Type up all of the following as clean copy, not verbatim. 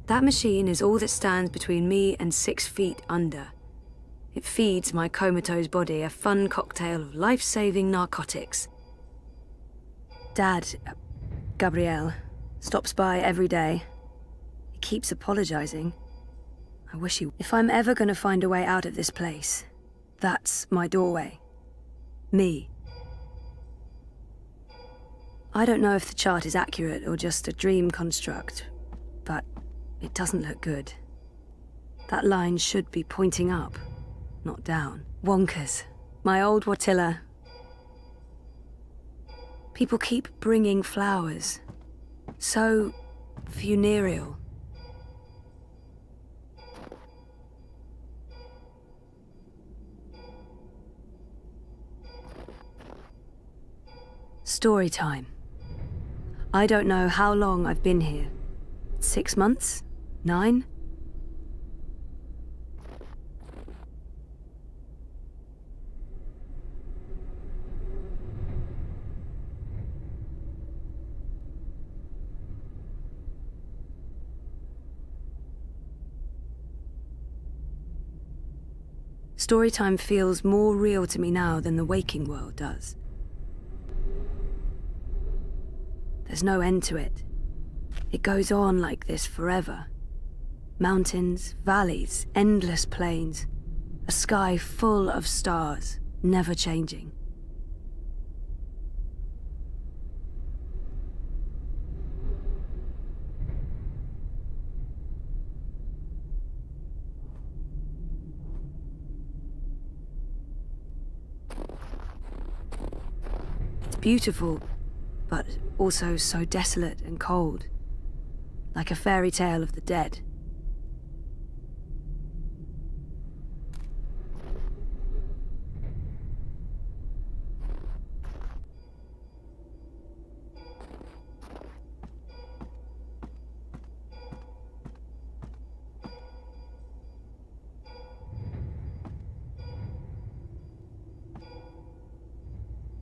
That machine is all that stands between me and 6 feet under. It feeds my comatose body a fun cocktail of life-saving narcotics. Dad, Gabriel, stops by every day. He keeps apologizing. I wish he... If I'm ever gonna find a way out of this place, that's my doorway. Me. I don't know if the chart is accurate or just a dream construct, but it doesn't look good. That line should be pointing up, not down. Wonkers. My old Watilla. People keep bringing flowers. So funereal. Story time. I don't know how long I've been here. 6 months? 9? Storytime feels more real to me now than the waking world does. There's no end to it. It goes on like this forever. Mountains, valleys, endless plains. A sky full of stars, never changing. It's beautiful, but also so desolate and cold. Like a fairy tale of the dead.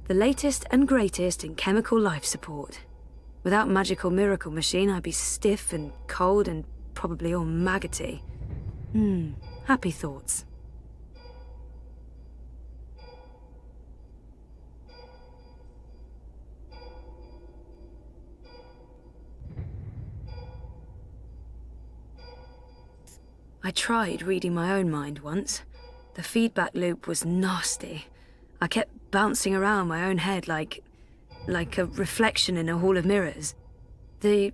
The latest and greatest in chemical life support. Without magical miracle machine, I'd be stiff and cold and probably all maggoty. Happy thoughts. I tried reading my own mind once. The feedback loop was nasty. I kept bouncing around my own head like a reflection in a hall of mirrors. I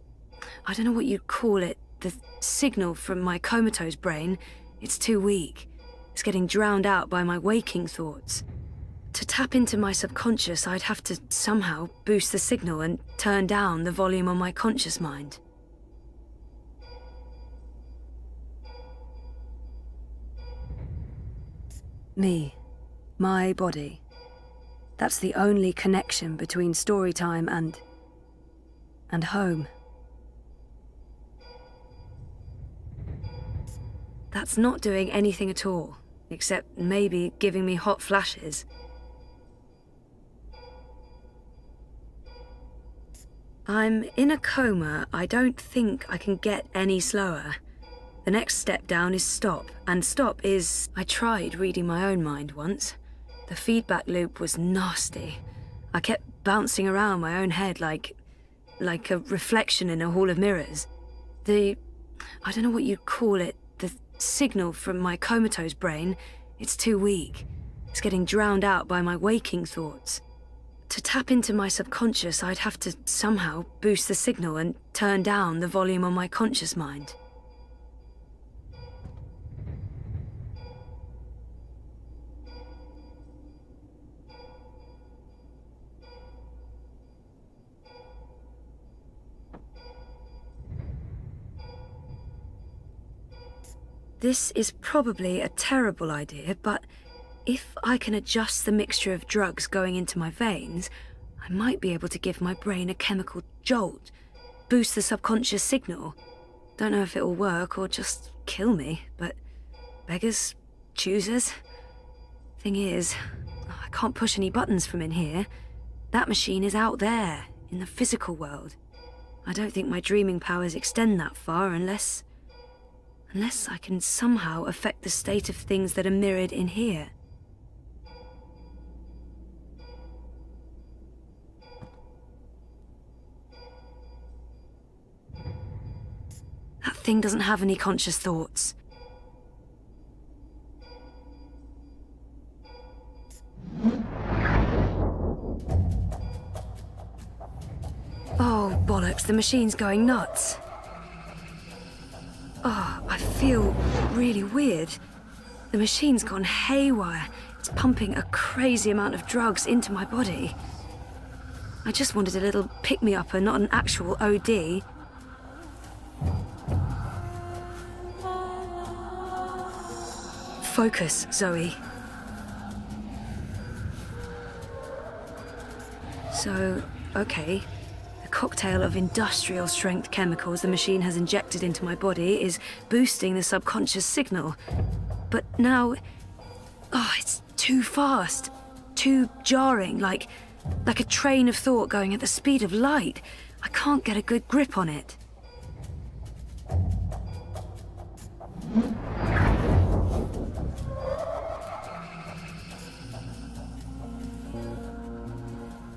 don't know what you'd call it, the signal from my comatose brain, it's too weak. It's getting drowned out by my waking thoughts. To tap into my subconscious, I'd have to somehow boost the signal and turn down the volume on my conscious mind. Me. My body. That's the only connection between Storytime and and home. That's not doing anything at all, except maybe giving me hot flashes. I'm in a coma. I don't think I can get any slower. The next step down is stop, and stop is... I tried reading my own mind once. The feedback loop was nasty. I kept bouncing around my own head like a reflection in a hall of mirrors. I don't know what you'd call it, the signal from my comatose brain, it's too weak. It's getting drowned out by my waking thoughts. To tap into my subconscious, I'd have to somehow boost the signal and turn down the volume on my conscious mind. This is probably a terrible idea, but if I can adjust the mixture of drugs going into my veins, I might be able to give my brain a chemical jolt, boost the subconscious signal. Don't know if it'll work or just kill me, but beggars, choosers. Thing is, I can't push any buttons from in here. That machine is out there, in the physical world. I don't think my dreaming powers extend that far unless I can somehow affect the state of things that are mirrored in here. That thing doesn't have any conscious thoughts. Oh, bollocks, the machine's going nuts. Oh, I feel really weird. The machine's gone haywire. It's pumping a crazy amount of drugs into my body. I just wanted a little pick-me-upper, not an actual OD. Focus, Zoe. So, okay. Cocktail of industrial strength chemicals the machine has injected into my body is boosting the subconscious signal. But now, it's too fast, too jarring, like a train of thought going at the speed of light. I can't get a good grip on it.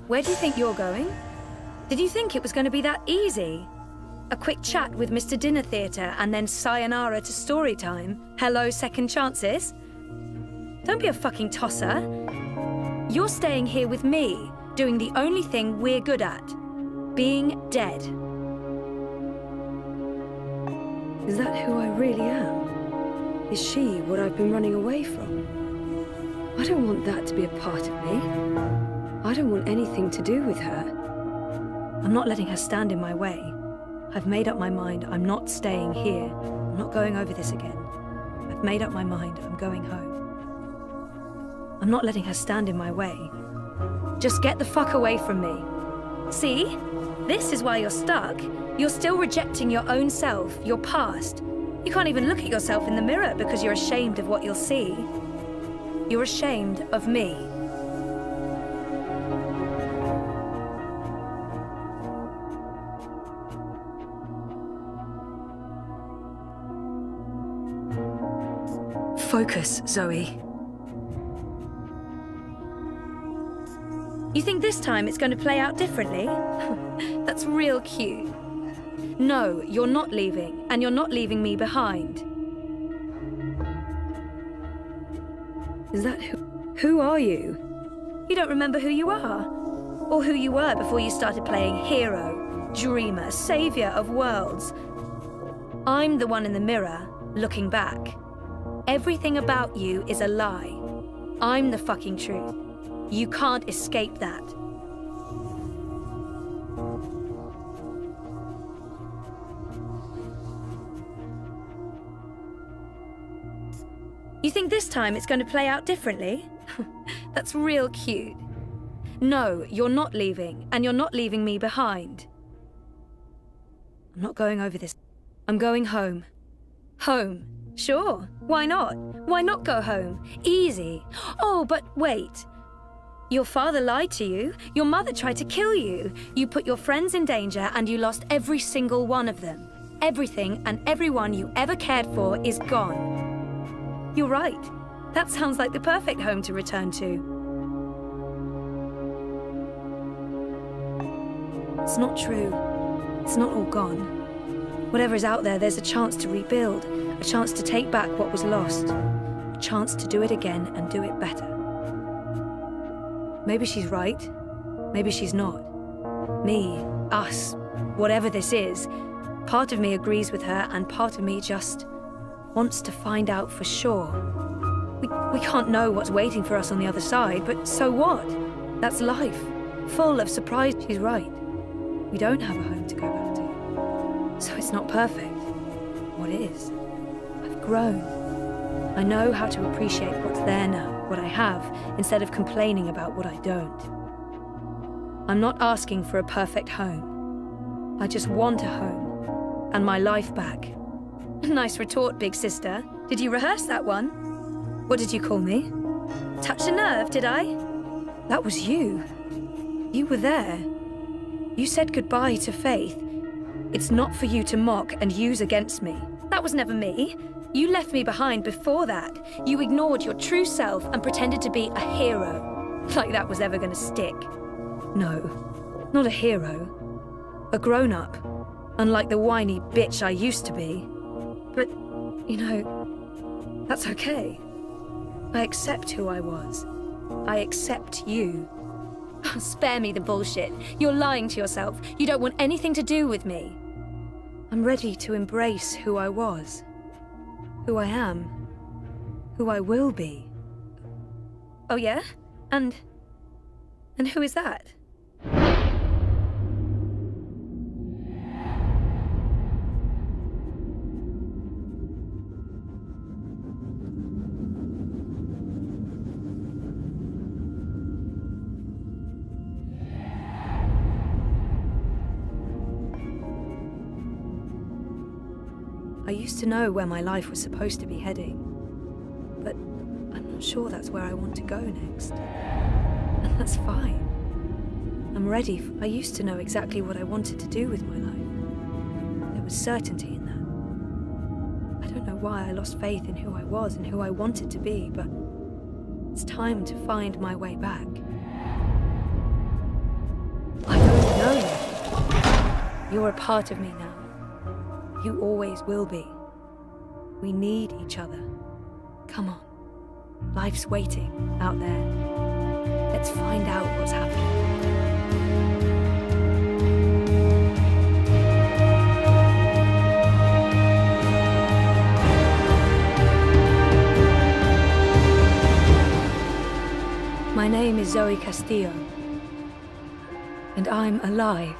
Where do you think you're going? Did you think it was going to be that easy? A quick chat with Mr. Dinner Theatre and then sayonara to story time? Hello, second chances? Don't be a fucking tosser. You're staying here with me, doing the only thing we're good at. Being dead. Is that who I really am? Is she what I've been running away from? I don't want that to be a part of me. I don't want anything to do with her. I'm not letting her stand in my way. I've made up my mind. I'm not staying here. I'm not going over this again. I've made up my mind. I'm going home. I'm not letting her stand in my way. Just get the fuck away from me. See? This is why you're stuck. You're still rejecting your own self, your past. You can't even look at yourself in the mirror because you're ashamed of what you'll see. You're ashamed of me. Focus, Zoe. You think this time it's going to play out differently? That's real cute. No, you're not leaving, and you're not leaving me behind. Is that who are you? You don't remember who you are? Or who you were before you started playing hero, dreamer, savior of worlds? I'm the one in the mirror, looking back. Everything about you is a lie. I'm the fucking truth. You can't escape that. You think this time it's going to play out differently? That's real cute. No, you're not leaving, and you're not leaving me behind. I'm not going over this. I'm going home. Home. Sure. Why not? Why not go home? Easy. Oh, but wait. Your father lied to you. Your mother tried to kill you. You put your friends in danger and you lost every single one of them. Everything and everyone you ever cared for is gone. You're right. That sounds like the perfect home to return to. It's not true. It's not all gone. Whatever's out there, there's a chance to rebuild, a chance to take back what was lost, a chance to do it again and do it better. Maybe she's right. Maybe she's not. Me, us, whatever this is, part of me agrees with her and part of me just wants to find out for sure. We can't know what's waiting for us on the other side, but so what? That's life, full of surprise. She's right. We don't have a home to go back to. So it's not perfect. What is? I've grown. I know how to appreciate what's there now, what I have, instead of complaining about what I don't. I'm not asking for a perfect home. I just want a home. And my life back. Nice retort, big sister. Did you rehearse that one? What did you call me? Touched a nerve, did I? That was you. You were there. You said goodbye to Faith. It's not for you to mock and use against me. That was never me. You left me behind before that. You ignored your true self and pretended to be a hero. Like that was ever gonna stick. No, not a hero. A grown-up. Unlike the whiny bitch I used to be. But, you know, that's okay. I accept who I was. I accept you. Spare me the bullshit. You're lying to yourself. You don't want anything to do with me. I'm ready to embrace who I was. Who I am. Who I will be. Oh yeah? And who is that? I used to know where my life was supposed to be heading, but I'm not sure that's where I want to go next. And that's fine. I'm ready. I used to know exactly what I wanted to do with my life. There was certainty in that. I don't know why I lost faith in who I was and who I wanted to be, but it's time to find my way back. I don't know you. You're a part of me now. You always will be. We need each other. Come on. Life's waiting out there. Let's find out what's happening. My name is Zoe Castillo, and I'm alive.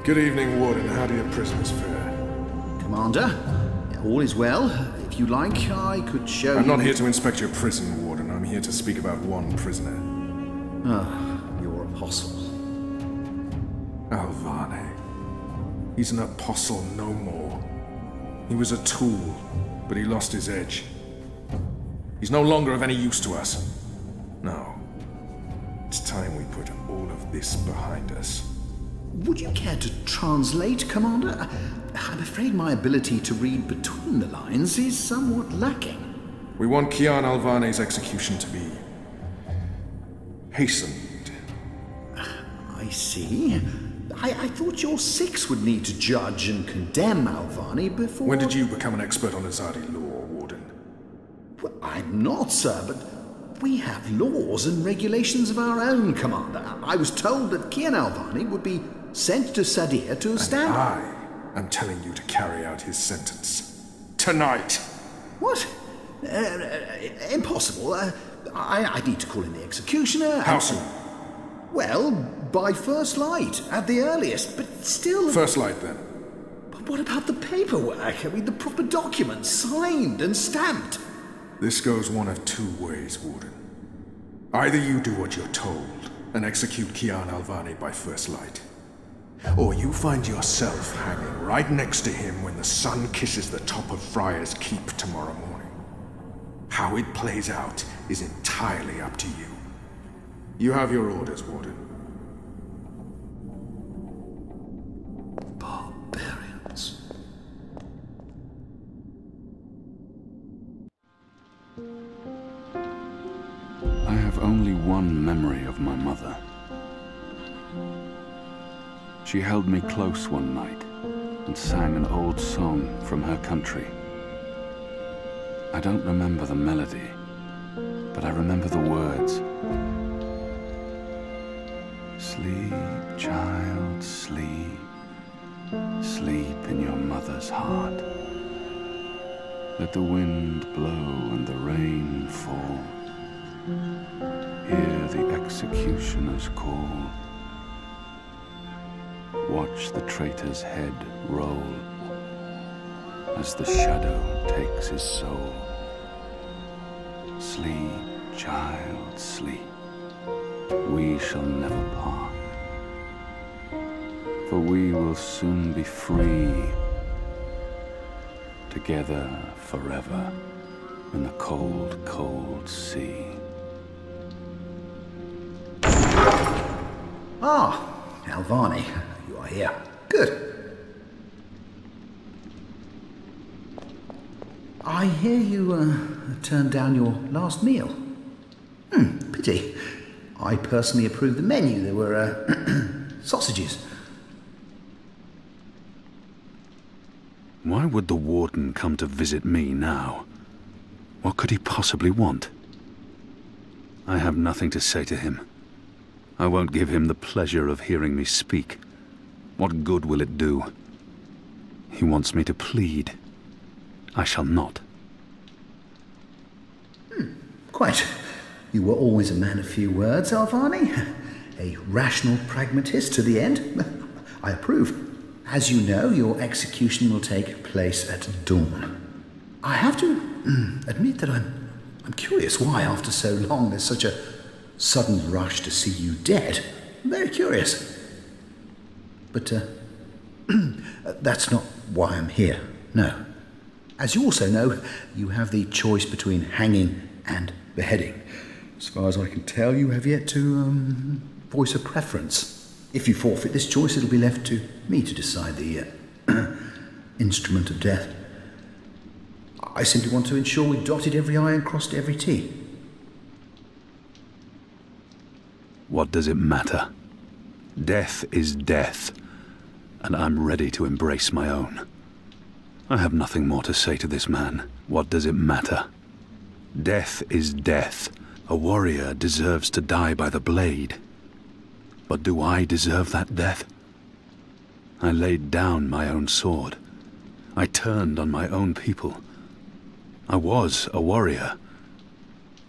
Good evening, Warden. How do your prisoners fare? Commander, all is well. If you like, I could show you... I'm not here to inspect your prison, Warden. I'm here to speak about one prisoner. Ah, your apostle. Alvane. He's an apostle no more. He was a tool, but he lost his edge. He's no longer of any use to us. No. It's time we put all of this behind us. Would you care to translate, Commander? I'm afraid my ability to read between the lines is somewhat lacking. We want Kian Alvane's execution to be hastened. I see. I thought your six would need to judge and condemn Alvane before... When did you become an expert on Azadi law, Warden? Well, I'm not, sir, but we have laws and regulations of our own, Commander. I was told that Kian Alvane would be sent to Sadir to stand... I am telling you to carry out his sentence. Tonight! What? Impossible. I need to call in the executioner. How soon? Well, by first light, at the earliest, but still... First light, then. But what about the paperwork? I mean, the proper documents, signed and stamped. This goes one of two ways, Warden. Either you do what you're told and execute Kian Alvane by first light, or you find yourself hanging right next to him when the sun kisses the top of Friar's Keep tomorrow morning. How it plays out is entirely up to you. You have your orders, Warden. Barbarians. I have only one memory of my mother. She held me close one night and sang an old song from her country. I don't remember the melody, but I remember the words. Sleep, child, sleep. Sleep in your mother's heart. Let the wind blow and the rain fall. Hear the executioner's call. Watch the traitor's head roll as the shadow takes his soul. Sleep, child, sleep. We shall never part, for we will soon be free, together forever in the cold, cold sea. Ah, Alvane, you are here. Good. I hear you turned down your last meal. Pity. I personally approved the menu. There were sausages. Why would the warden come to visit me now? What could he possibly want? I have nothing to say to him. I won't give him the pleasure of hearing me speak. What good will it do? He wants me to plead. I shall not. Quite. You were always a man of few words, Alvane. A rational pragmatist to the end. I approve. As you know, your execution will take place at dawn. I have to admit that I'm curious why, after so long, there's such a sudden rush to see you dead. I'm very curious. But that's not why I'm here. No. As you also know, you have the choice between hanging and beheading. As far as I can tell, you have yet to voice a preference. If you forfeit this choice, it'll be left to me to decide the instrument of death. I simply want to ensure we've dotted every I and crossed every T. What does it matter? Death is death, and I'm ready to embrace my own. I have nothing more to say to this man. What does it matter? Death is death. A warrior deserves to die by the blade. But do I deserve that death? I laid down my own sword. I turned on my own people. I was a warrior,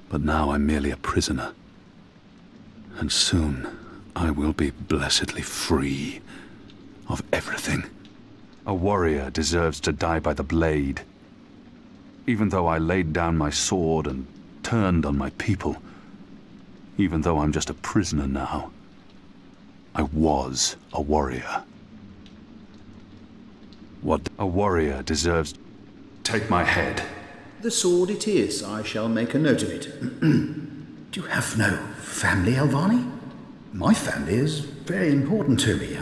but now I'm merely a prisoner. And soon I will be blessedly free of everything. A warrior deserves to die by the blade. Even though I laid down my sword and turned on my people, even though I'm just a prisoner now, I was a warrior. What a warrior deserves. Take my head. The sword it is. I shall make a note of it. Do you have no family, Alvane? My family is very important to me.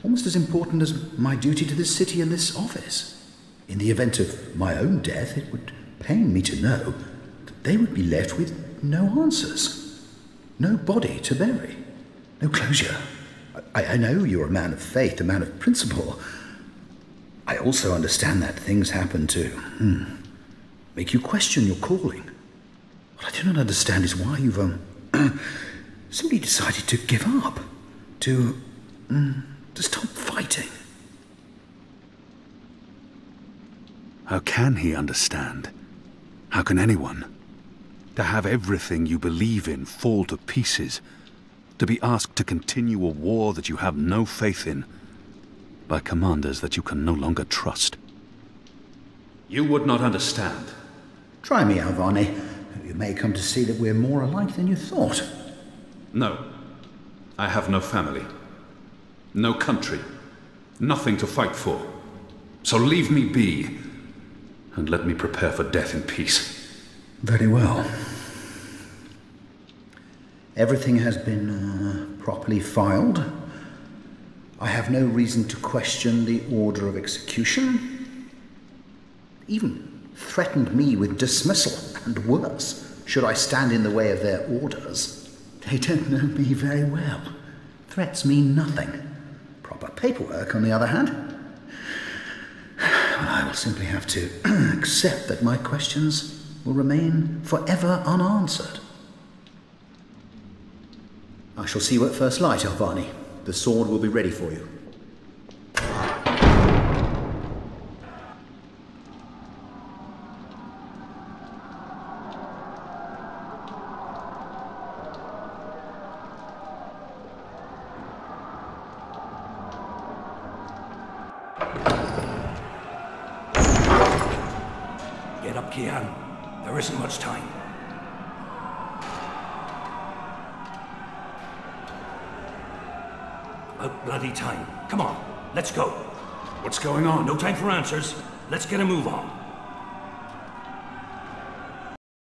almost as important as my duty to this city and this office. In the event of my own death, it would pain me to know that they would be left with no answers, no body to bury, no closure. I know you're a man of faith, a man of principle. I also understand that things happen to make you question your calling. What I do not understand is why you've simply decided to give up, to stop fighting. How can he understand? How can anyone? To have everything you believe in fall to pieces. To be asked to continue a war that you have no faith in. By commanders that you can no longer trust. You would not understand. Try me, Alvani. You may come to see that we're more alike than you thought. No. I have no family. No country. Nothing to fight for. So leave me be. And let me prepare for death in peace. Very well. Everything has been properly filed. I have no reason to question the order of execution. Even threatened me with dismissal, and worse, should I stand in the way of their orders. They don't know me very well. Threats mean nothing. Proper paperwork, on the other hand. I will simply have to accept that my questions will remain forever unanswered. I shall see you at first light, Alvani. The sword will be ready for you. Get up, Kian. There isn't much time. About bloody time. Come on, let's go. What's going on? No time for answers. Let's get a move on.